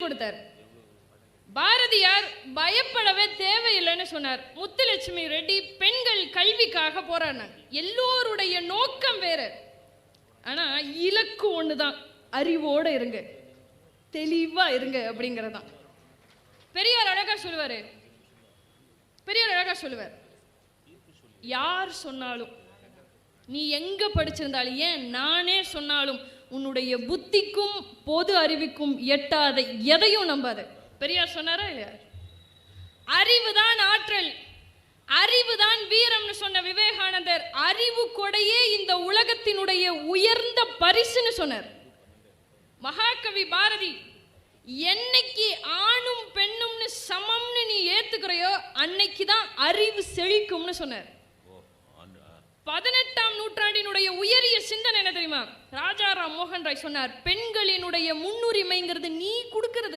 கொடுத்தார். பாரதியார் பயப்படவே தேவையில்லைன்னு சொன்னார். முத்துலட்சுமி ரெட்டி பெண்கள் கல்விக்காக போராடினாங்க. எல்லோருடைய நோக்கம் வேற, ஆனா இலக்கு ஒண்ணுதான், அறிவோட இருங்க, தெளிவா இருங்க அப்படிங்கறதான். பெரியார் அழகா சொல்லுவார், யார் சொன்னாலும், நீ எங்க படிச்சிருந்தாலும், ஏன் நானே சொன்னாலும் உன்னுடைய புத்திக்கும் பொது அறிவுக்கும் எட்டாத எதையும் நம்பாத. பெரியார் சொன்னாரா இல்லையா? அறிவுதான் ஆற்றல், அறிவுதான் வீரம்னு சொன்ன விவேகானந்தர் அறிவு கொடையே இந்த உலகத்தினுடைய உயர்ந்த பரிசுன்னு சொன்னார். மகாகவி பாரதி என்னைக்கு ஆணும் பெண்ணும்னு சமம்னு நீ ஏத்துக்கிறையோ அன்னைக்குதான் அறிவு செழிக்கும்னு சொன்னார். 18ஆம் நூற்றாண்டினுடைய உயரிய சிந்தனை என்ன தெரியுமா? ராஜாராம் மோகன் ராய் சொன்னார், பெண்களினுடைய முன்னுரிமைங்கிறது நீ கொடுக்கிறது